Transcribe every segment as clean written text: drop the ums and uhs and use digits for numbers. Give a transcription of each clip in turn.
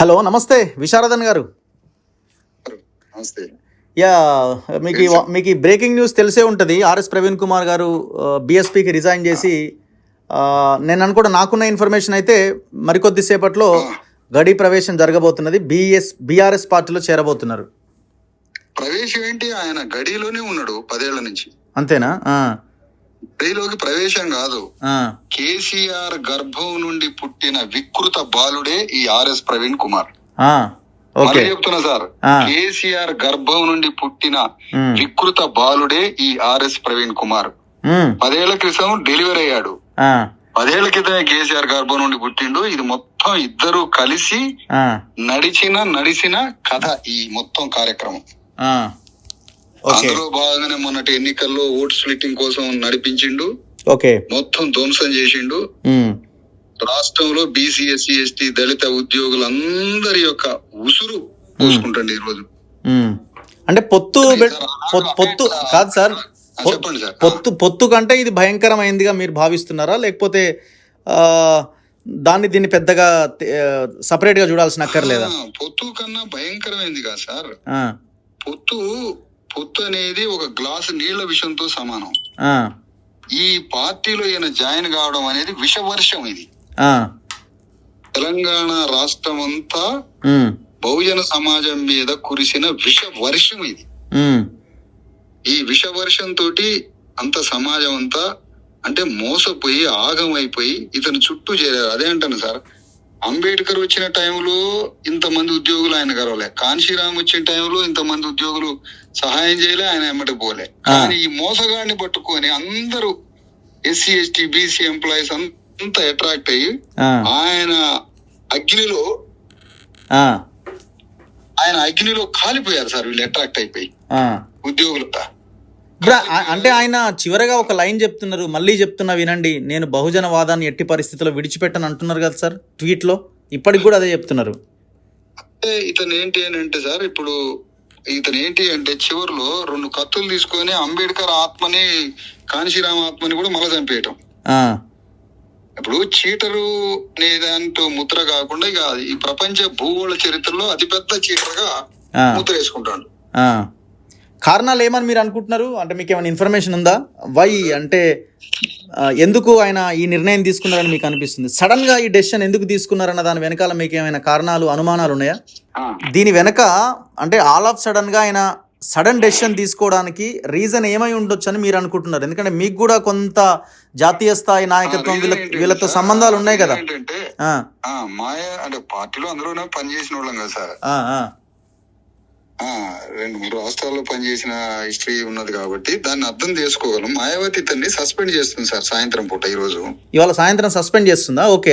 Hello, నమస్తే విశారదన్ గారు. నమస్తే. యా, మీకు ఈ బ్రేకింగ్ న్యూస్ తెలిసే ఉంటుంది. ఆర్ఎస్ ప్రవీణ్ కుమార్ గారు బీఎస్పీకి రిజైన్ చేసి, నేను అనుకోవడం, నాకున్న ఇన్ఫర్మేషన్ అయితే మరికొద్దిసేపట్లో గడి ప్రవేశం జరగబోతున్నది. బీఆర్ఎస్ పార్టీలో చేరబోతున్నారు. ప్రవేశం ఏంటి? ఆయన గడిలోనే ఉన్నాడు 10 ఏళ్ల నుంచి. అంతేనా? గడిలోకి ప్రవేశం కాదు. కేసీఆర్ గర్భం నుండి పుట్టిన వికృత బాలుడే ఈ ఆర్ఎస్ ప్రవీణ్ కుమార్. చెప్తున్నా సార్, కేసీఆర్ గర్భం నుండి పుట్టిన వికృత బాలుడే ఈ ఆర్ఎస్ ప్రవీణ్ కుమార్. 10 ఏళ్ల క్రితం డెలివరీ అయ్యాడు. 10 ఏళ్ల క్రితమే కేసీఆర్ గర్భం నుండి పుట్టిండు. ఇది మొత్తం ఇద్దరు కలిసి నడిచిన కథ ఈ మొత్తం కార్యక్రమం. అందులో భాగంగానే మొన్నటి ఎన్నికల్లో ఓట్ స్ప్లిట్టింగ్ కోసం నడిపించిండు. మొత్తం ధ్వంసం చేసిండు. రాష్ట్రంలో బీసీ, ఎస్సీ, ఎస్టీ, దళిత ఉద్యోగులందరి యొక్క ఉసురు పోసుకుంటండి ఈ రోజు. అంటే పొత్తు కాదు సార్, చెప్పండి సార్. పొత్తు కంటే ఇది భయంకరమైందిగా మీరు భావిస్తున్నారా, లేకపోతే దీన్ని పెద్దగా సపరేట్ గా చూడాల్సిన అక్కర్లేదా? పొత్తు కన్నా భయంకరమైంది కదా సార్. పొత్తు అనేది ఒక గ్లాసు నీళ్ల విషంతో సమానం. ఈ పార్టీలో ఈయన జాయిన్ కావడం అనేది విషవర్షం. ఇది తెలంగాణ రాష్ట్రం అంతా బహుజన సమాజం మీద కురిసిన విషవర్షం. ఇది ఈ విషవర్షం తోటి అంత సమాజం అంతా అంటే మోసపోయి ఆగమైపోయి ఇతను చుట్టూ చేరారు. అదే అంటాను సార్, అంబేద్కర్ వచ్చిన టైంలో ఇంతమంది ఉద్యోగులు ఆయన గర్వలే, కాన్షీరామ్ వచ్చిన టైంలో ఇంతమంది ఉద్యోగులు సహాయం చేయలే, ఆయన ఎమ్మటి పోలే. కానీ ఈ మోసగాడిని పట్టుకొని అందరూ ఎస్సీ, ఎస్టీ, బీసీ ఎంప్లాయీస్ అంతా అట్రాక్ట్ అయ్యి ఆయన అగ్నిలో కాలిపోయారు సార్. వీళ్ళు అట్రాక్ట్ అయిపోయి ఉద్యోగులు. అంటే ఆయన చివరగా ఒక లైన్ చెప్తున్నారు, మళ్ళీ చెప్తున్నా వినండి, నేను బహుజన వాదాన్ని ఎట్టి పరిస్థితుల్లో విడిచిపెట్టను అంటున్నారు కదా సార్ ట్వీట్ లో. ఇప్పటికి కూడా అదే చెప్తున్నారు. అంటే ఇతను ఏంటి అని అంటే సార్, ఇప్పుడు ఇతను ఏంటి అంటే చివరిలో 2 కత్తులు తీసుకొని అంబేద్కర్ ఆత్మని, కాన్షీరామ్ ఆత్మని కూడా మళ్ళా చంపేయటం. ఇప్పుడు చీటరు అనే దాంతో ముద్ర కాకుండా ఇక ఈ ప్రపంచ భూగోళ చరిత్రలో అతిపెద్ద చీటర్ గా ముద్ర వేసుకుంటాడు. కారణాలు ఏమని మీరు అనుకుంటున్నారు? అంటే మీకు ఏమైనా ఇన్ఫర్మేషన్ ఉందా? వై అంటే ఎందుకు ఆయన ఈ నిర్ణయం తీసుకున్నారని మీకు అనిపిస్తుంది? సడన్ గా ఈ డెసిషన్ ఎందుకు తీసుకున్నారన్న దాని వెనకాల మీకు ఏమైనా కారణాలు, అనుమానాలు ఉన్నాయా? దీని వెనక అంటే ఆల్ ఆఫ్ సడన్ గా ఆయన సడన్ డెసిషన్ తీసుకోవడానికి రీజన్ ఏమై ఉండొచ్చు అని మీరు అనుకుంటున్నారు? ఎందుకంటే మీకు కూడా కొంత జాతీయ స్థాయి నాయకత్వం వీళ్ళతో సంబంధాలు ఉన్నాయి కదా. అంటే పార్టీలో అందరూ పనిచేసిన వాళ్ళం కదా సార్. 2-3 రాష్ట్రాల్లో పనిచేసిన హిస్టరీ ఉన్నది కాబట్టి దాన్ని అర్థం చేసుకోగలం. మాయావతి ఇతన్ని సస్పెండ్ చేస్తుంది సార్ సాయంత్రం పూట. ఇవాళ సాయంత్రం సస్పెండ్ చేస్తుందా? ఓకే.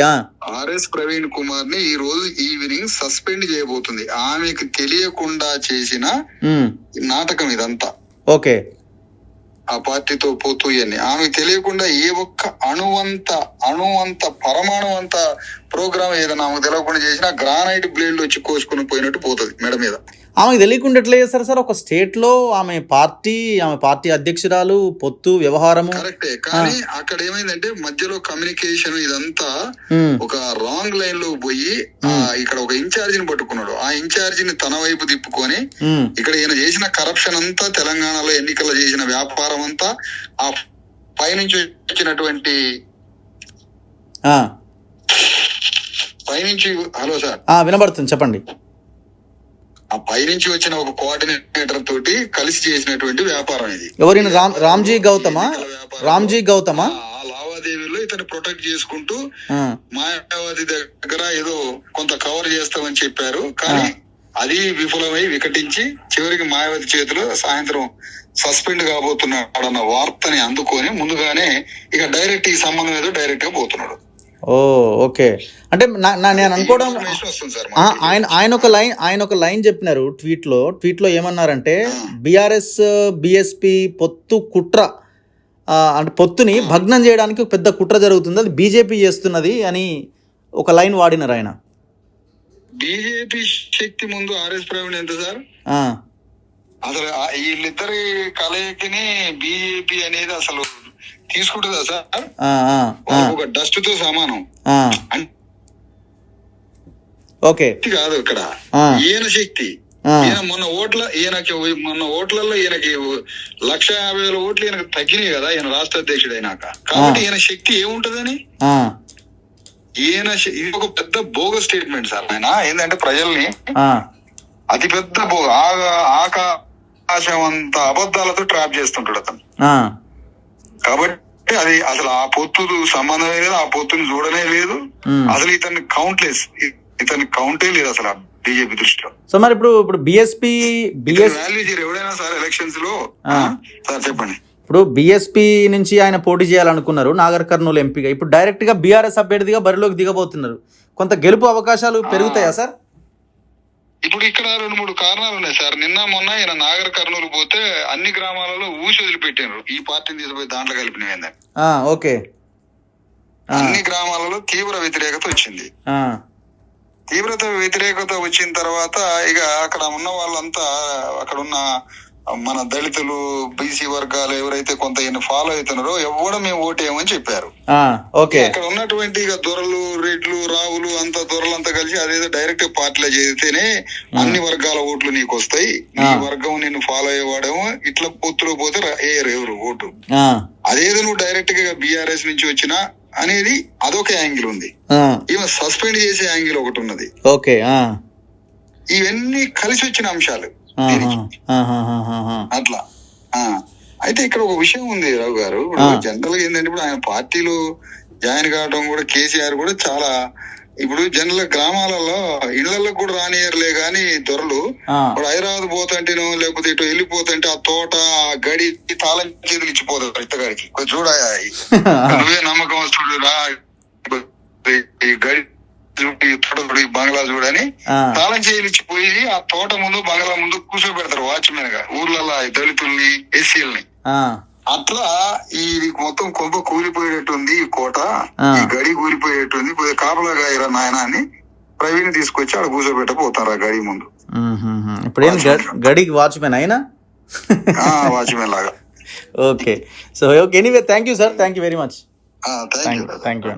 ఆర్ఎస్ ప్రవీణ్ కుమార్ ని ఈ రోజు ఈవినింగ్ సస్పెండ్ చేయబోతుంది. ఆమెకు తెలియకుండా చేసిన నాటకం ఇదంతా. ఓకే. ఆ పార్టీతో పోతూ ఇవన్నీ ఆమెకు తెలియకుండా ఏ ఒక్క అణువంత పరమాణువంత ప్రోగ్రామ్ ఏదైనా ఆమెకు తెలియకుండా చేసినా గ్రానైట్ బ్లేడ్ వచ్చి కోసుకుని పోయినట్టు పోతుంది మెడ మీద. ఆమెకు తెలియకుండా ఎట్లా చేస్తారు సార్? ఒక స్టేట్ లో ఆమె పార్టీ అధ్యక్షురాలు, పొత్తు వ్యవహారము కరెక్టే. కానీ అక్కడ ఏమైందంటే మధ్యలో కమ్యూనికేషన్ ఇదంతా ఒక రాంగ్ లైన్ లో పోయి ఇక్కడ ఒక ఇన్ఛార్జిని పట్టుకున్నాడు. ఆ ఇన్ఛార్జిని తన వైపు తిప్పుకొని ఇక్కడ ఈయన చేసిన కరప్షన్ అంతా, తెలంగాణలో ఎన్నికల్లో చేసిన వ్యాపారం అంతా ఆ పైనుంచి వచ్చినటువంటి హలో సార్ వినబడుతుంది, చెప్పండి. ఆ పైనుంచి వచ్చిన ఒక కోఆర్డినేటర్ తోటి కలిసి చేసినటువంటి వ్యాపారం ఇది. ఎవరైనా రామ్జీ గౌతమా ఆ లావాదేవీలో ఇతను ప్రొటెక్ట్ చేసుకుంటూ మాయావతి దగ్గర ఏదో కొంత కవర్ చేస్తామని చెప్పారు. కానీ అది విఫలమై వికటించి చివరికి మాయావతి చేతిలో సాయంత్రం సస్పెండ్ కాబోతున్నాడన్న వార్తని అందుకొని ముందుగానే ఇక డైరెక్ట్ ఈ సంబంధం ఏదో డైరెక్ట్ గా పోతున్నాడు. ఓకే. అంటే నేను అనుకోవడం, ఆయన ఒక లైన్ చెప్పినారు ట్వీట్ లో ఏమన్నారంటే, బీఆర్ఎస్ బీఎస్పీ పొత్తు కుట్ర, అంటే పొత్తుని భగ్నం చేయడానికి పెద్ద కుట్ర జరుగుతుంది, అది బీజేపీ చేస్తున్నది అని ఒక లైన్ వాడినారు ఆయన. బీజేపీ శక్తి ముందు ఆర్ఎస్ ప్రవీణ్ ఎంత సార్? అసలు వీళ్ళిద్దరి కలయికని బీజేపీ అనేది అసలు తీసుకుంటుందా సార్? ఒక డస్ట్ తో సమానం. ఓకే కాదు ఇక్కడ ఈయన శక్తి. ఈయన మొన్న ఓట్లలో ఈయనకి 150,000 ఓట్లు ఈయనకు తగ్గినాయి కదా ఈయన రాష్ట్ర అధ్యక్షుడు అయినాక. కాబట్టి ఈయన శక్తి ఏముంటదని ఇది ఒక పెద్ద బోగస్ స్టేట్మెంట్ సార్. ఆయన ఏంటంటే ప్రజల్ని అతిపెద్ద ఆకాశం అంత అబద్ధాలతో ట్రాప్ చేస్తుంటాడు అతను. కాబట్టి అది అసలు ఆ పొత్తు సంబంధమే లేదు, ఆ పొత్తుని చూడనే లేదు అసలు. ఇతన్ని కౌంటే లేదు అసలు బీజేపీ దృష్టిలో. సో మరి ఇప్పుడు బిఎస్పీ వాల్యూ చేయరు ఎవడైనా సార్ ఎలక్షన్స్ లో. సార్ చెప్పండి. ఇప్పుడు బిఎస్పీ నుంచి ఆయన పోటీ చేయాలనుకున్నారు నాగర్ కర్నూలు ఎంపీగా. ఇప్పుడు డైరెక్ట్ గా బీఆర్ఎస్ అభ్యర్థిగా బరిలోకి దిగబోతున్నారు. కొంత గెలుపు అవకాశాలు పెరుగుతాయా సార్? ఇప్పుడు ఇక్కడ 2-3 కారణాలు ఉన్నాయి సార్. నిన్న మొన్న ఈయన నాగర్ కర్నూలు పోతే అన్ని గ్రామాలలో ఊసి వదిలిపెట్టారు ఈ పార్టీని తీసుకుపోయి దాంట్లో కలిపిన. ఓకే. అన్ని గ్రామాలలో తీవ్ర వ్యతిరేకత వచ్చింది. వ్యతిరేకత వచ్చిన తర్వాత ఇక అక్కడ ఉన్న వాళ్ళంతా అక్కడ ఉన్న మన దళితులు బీసీ వర్గాలు ఎవరైతే కొంత ఈయన ఫాలో అవుతున్నారో ఎవరు మేము ఓటేయమని చెప్పారు. అక్కడ ఉన్నటువంటి ఇక దొరలు రెడ్లు రావులు అంతా దొరలంతా కలిసి అదేదో డైరెక్ట్ పార్టీలో చేస్తేనే అన్ని వర్గాల ఓట్లు నీకు వస్తాయి, నీ వర్గం నిన్ను ఫాలో అయ్యేవాడేమో ఇట్లా పొత్తులో పోతే ఎవరు ఓటు, అదేదో నువ్వు డైరెక్ట్ గా బీఆర్ఎస్ నుంచి వచ్చినా అనేది అదొక యాంగిల్ ఉంది. ఈమె సస్పెండ్ చేసే యాంగిల్ ఒకటి ఉన్నది. ఓకే. ఇవన్నీ కలిసి వచ్చిన అంశాలు అట్లా. అయితే ఇక్కడ ఒక విషయం ఉంది రావు గారు. జనరల్ గా ఏంటంటే ఇప్పుడు ఆయన పార్టీలో జాయిన్ కావడం కూడా కేసీఆర్ కూడా చాలా ఇప్పుడు జనరల్ గ్రామాలలో ఇళ్లలో కూడా రానియర్లే గాని దొరలు ఇప్పుడు హైదరాబాద్ పోతుంటేనో లేకపోతే ఇటు వెళ్ళిపోతుంటే ఆ తోట ఆ గడి తాళం చేతులు ఇచ్చిపోతారు ఇత్తగారికి చూడాయా నువ్వే నమ్మకం వస్తుడు రా ఈ గడి తోట బంగ్లా చూడని తాళం చేతులు ఇచ్చిపోయి ఆ తోట ముందు బంగ్లా ముందు కూర్చోబెడతారు వాచ్మెన్ గా ఊర్లలో దళితుల్ని ఎస్సీలని. అట్లా ఈ మొత్తం కొంప కూలిపోయేటట్టుంది ఈ కోట, ఈ గడి కూలిపోయేటట్టుంది, కాపలా గాయరా నాయన అని ప్రవీణ్ తీసుకొచ్చి ఆడ కూర్చోబెట్టపోతారు ఆ గడి ముందు. ఇప్పుడు ఏం గడికి వాచ్మెన్ అయినా వాచ్మెన్ లాగా. Okay. So okay, anyway thank you sir, thank you very much. Thank you.